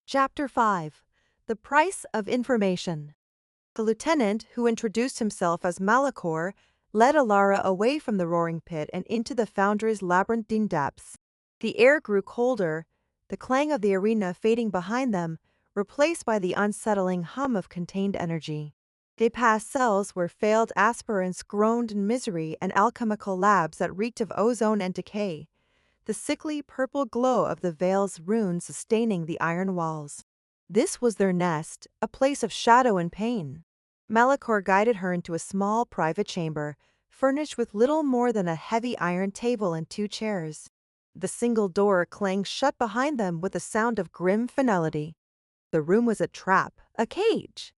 Chapter 5. The Price of Information. The lieutenant, who introduced himself as Malachor, led Alara away from the roaring pit and into the foundry's labyrinthine depths. The air grew colder, the clang of the arena fading behind them, replaced by the unsettling hum of contained energy. They passed cells where failed aspirants groaned in misery and alchemical labs that reeked of ozone and decay, the sickly purple glow of the veil's runes sustaining the iron walls. This was their nest, a place of shadow and pain. Malachor guided her into a small private chamber, furnished with little more than a heavy iron table and 2 chairs. The single door clanged shut behind them with a sound of grim finality. The room was a trap, a cage.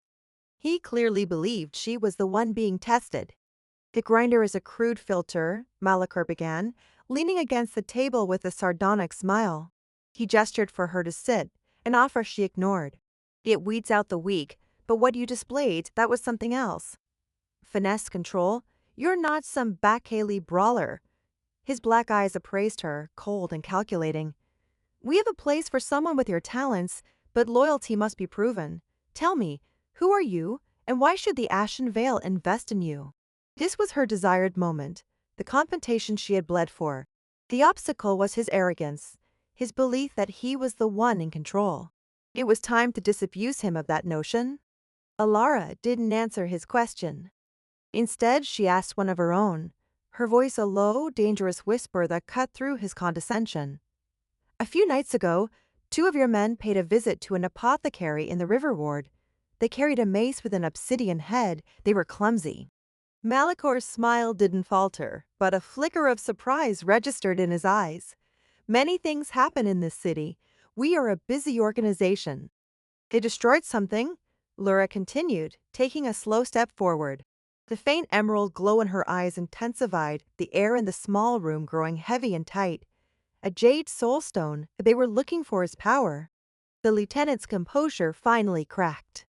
He clearly believed she was the one being tested. The grinder is a crude filter, Malachor began, leaning against the table with a sardonic smile. He gestured for her to sit, an offer she ignored. It weeds out the weak, but what you displayed, that was something else. Finesse control, you're not some back-alley brawler. His black eyes appraised her, cold and calculating. We have a place for someone with your talents, but loyalty must be proven. Tell me, who are you, and why should the Ashen Veil invest in you? This was her desired moment, the confrontation she had bled for. The obstacle was his arrogance, his belief that he was the one in control. It was time to disabuse him of that notion. Alara didn't answer his question. Instead, she asked one of her own, her voice a low, dangerous whisper that cut through his condescension. A few nights ago, 2 of your men paid a visit to an apothecary in the river ward. They carried a mace with an obsidian head. They were clumsy. Malachor's smile didn't falter, but a flicker of surprise registered in his eyes. Many things happen in this city. We are a busy organization. They destroyed something, Lura continued, taking a slow step forward. The faint emerald glow in her eyes intensified, the air in the small room growing heavy and tight. A jade soulstone, they were looking for his power. The lieutenant's composure finally cracked.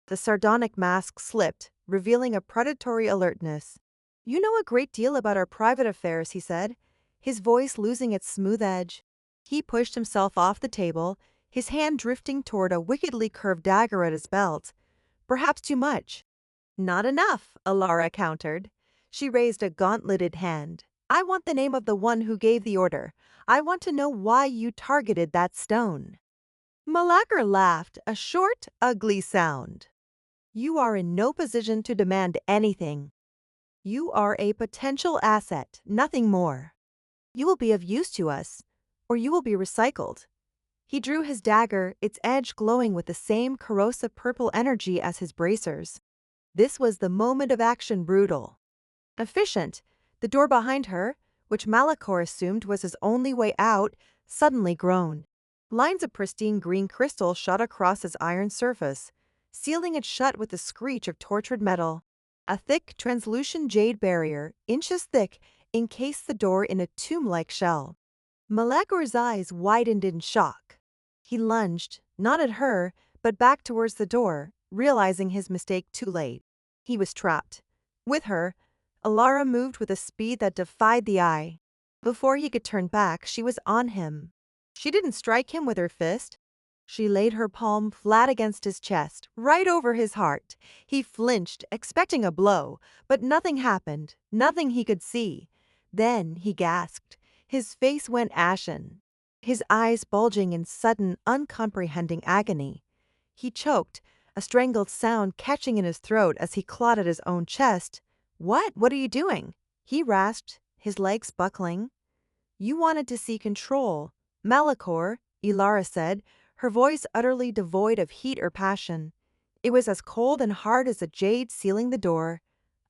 The sardonic mask slipped, revealing a predatory alertness. You know a great deal about our private affairs, he said, his voice losing its smooth edge. He pushed himself off the table, his hand drifting toward a wickedly curved dagger at his belt. Perhaps too much. Not enough, Alara countered. She raised a gauntleted hand. I want the name of the one who gave the order. I want to know why you targeted that stone. Malachor laughed, a short, ugly sound. You are in no position to demand anything. You are a potential asset, nothing more. You will be of use to us, or you will be recycled. He drew his dagger, its edge glowing with the same corrosive purple energy as his bracers. This was the moment of action, brutal. Efficient, the door behind her, which Malachor assumed was his only way out, suddenly groaned. Lines of pristine green crystal shot across its iron surface, sealing it shut with the screech of tortured metal. A thick, translucent jade barrier, inches thick, encased the door in a tomb-like shell. Malachor's eyes widened in shock. He lunged, not at her, but back towards the door, realizing his mistake too late. He was trapped. With her, Alara moved with a speed that defied the eye. Before he could turn back, she was on him. She didn't strike him with her fist. She laid her palm flat against his chest, right over his heart. He flinched, expecting a blow, but nothing happened, nothing he could see. Then he gasped. His face went ashen, his eyes bulging in sudden, uncomprehending agony. He choked, a strangled sound catching in his throat as he clawed at his own chest. What are you doing? He rasped, his legs buckling. You wanted to see control. Malachor, Alara said, her voice utterly devoid of heat or passion. It was as cold and hard as a jade sealing the door.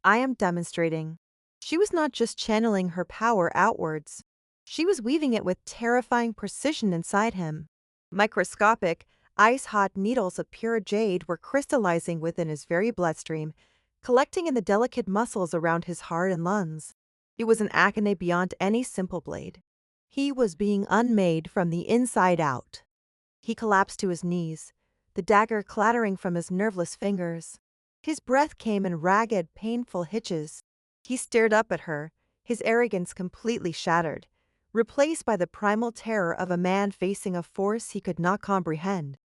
I am demonstrating. She was not just channeling her power outwards. She was weaving it with terrifying precision inside him. Microscopic, ice-hot needles of pure jade were crystallizing within his very bloodstream, collecting in the delicate muscles around his heart and lungs. It was an agony beyond any simple blade. He was being unmade from the inside out. He collapsed to his knees, the dagger clattering from his nerveless fingers. His breath came in ragged, painful hitches. He stared up at her, his arrogance completely shattered, replaced by the primal terror of a man facing a force he could not comprehend.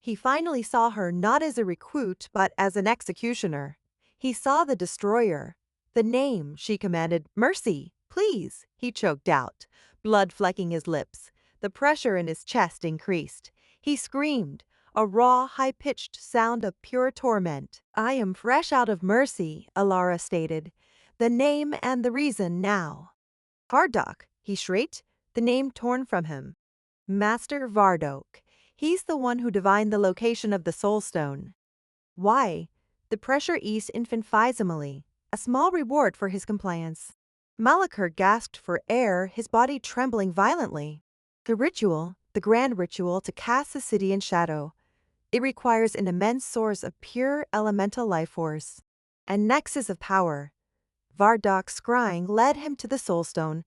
He finally saw her not as a recruit but as an executioner. He saw the destroyer. The name, she commanded. Mercy, please, he choked out, blood flecking his lips. The pressure in his chest increased. He screamed, a raw, high-pitched sound of pure torment. I am fresh out of mercy, Alara stated. The name and the reason now. Vardok, he shrieked, the name torn from him. Master Vardok. He's the one who divined the location of the Soul Stone. Why? The pressure eased infinitesimally, a small reward for his compliance. Malachor gasped for air, his body trembling violently. The ritual, the grand ritual to cast the city in shadow. It requires an immense source of pure elemental life force. A nexus of power. Vardok's scrying led him to the Soul Stone.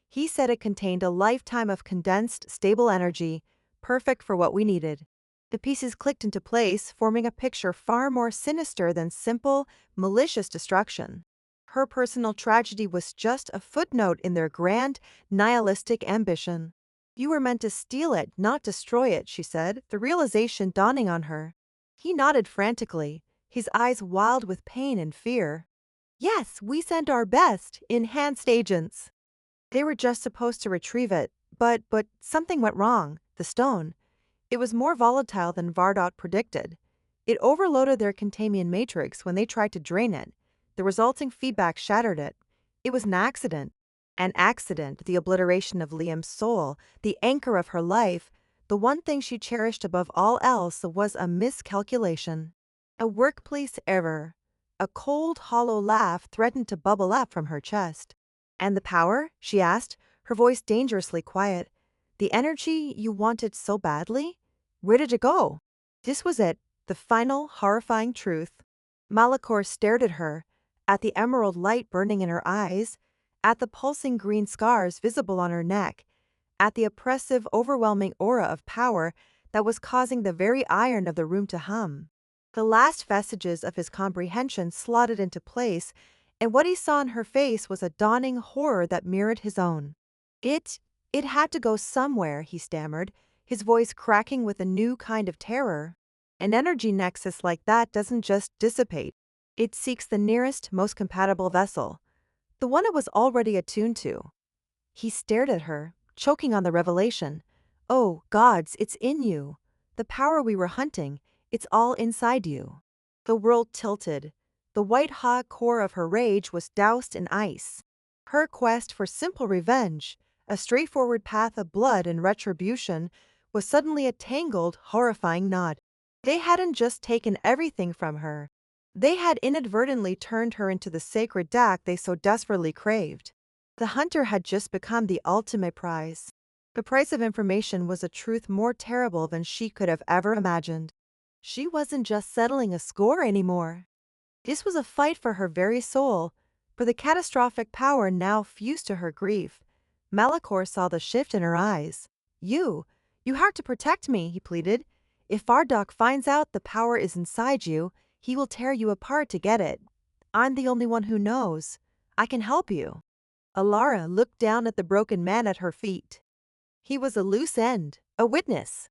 He said it contained a lifetime of condensed, stable energy, perfect for what we needed. The pieces clicked into place, forming a picture far more sinister than simple, malicious destruction. Her personal tragedy was just a footnote in their grand, nihilistic ambition. You were meant to steal it, not destroy it, she said, the realization dawning on her. He nodded frantically, his eyes wild with pain and fear. Yes, we sent our best, enhanced agents. They were just supposed to retrieve it, but something went wrong. The stone. It was more volatile than Vardok predicted. It overloaded their containment matrix when they tried to drain it. The resulting feedback shattered it. It was an accident. An accident, the obliteration of Liam's soul, the anchor of her life, the one thing she cherished above all else was a miscalculation. A workplace error. A cold, hollow laugh threatened to bubble up from her chest. And the power? She asked, her voice dangerously quiet. The energy you wanted so badly? Where did it go? This was it, the final, horrifying truth. Malachor stared at her, at the emerald light burning in her eyes, at the pulsing green scars visible on her neck, at the oppressive, overwhelming aura of power that was causing the very iron of the room to hum. The last vestiges of his comprehension slotted into place, and what he saw in her face was a dawning horror that mirrored his own. It had to go somewhere, he stammered, his voice cracking with a new kind of terror. An energy nexus like that doesn't just dissipate. It seeks the nearest, most compatible vessel, the one it was already attuned to. He stared at her, choking on the revelation. Oh, gods, it's in you. The power we were hunting, it's all inside you. The world tilted. The white-hot core of her rage was doused in ice. Her quest for simple revenge, a straightforward path of blood and retribution, was suddenly a tangled, horrifying knot. They hadn't just taken everything from her. They had inadvertently turned her into the sacred dak they so desperately craved. The hunter had just become the ultimate prize. The price of information was a truth more terrible than she could have ever imagined. She wasn't just settling a score anymore. This was a fight for her very soul, for the catastrophic power now fused to her grief. Malachor saw the shift in her eyes. You have to protect me, he pleaded. If Vardok finds out the power is inside you, he will tear you apart to get it. I'm the only one who knows. I can help you. Alara looked down at the broken man at her feet. He was a loose end, a witness,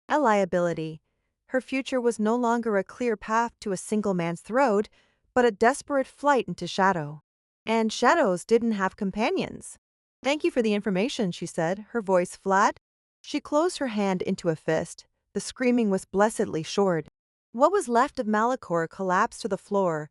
a liability. Her future was no longer a clear path to a single man's throat, but a desperate flight into shadow. And shadows didn't have companions. Thank you for the information, she said, her voice flat. She closed her hand into a fist. The screaming was blessedly short. What was left of Malachor collapsed to the floor,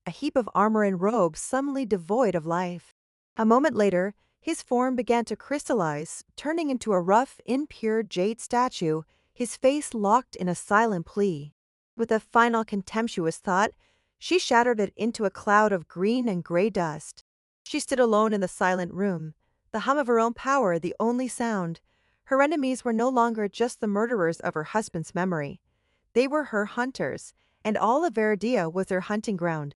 a heap of armor and robes suddenly devoid of life. A moment later, his form began to crystallize, turning into a rough, impure jade statue, his face locked in a silent plea. With a final contemptuous thought, she shattered it into a cloud of green and gray dust. She stood alone in the silent room, the hum of her own power the only sound. Her enemies were no longer just the murderers of her husband's memory. They were her hunters, and all of Viridia was their hunting ground.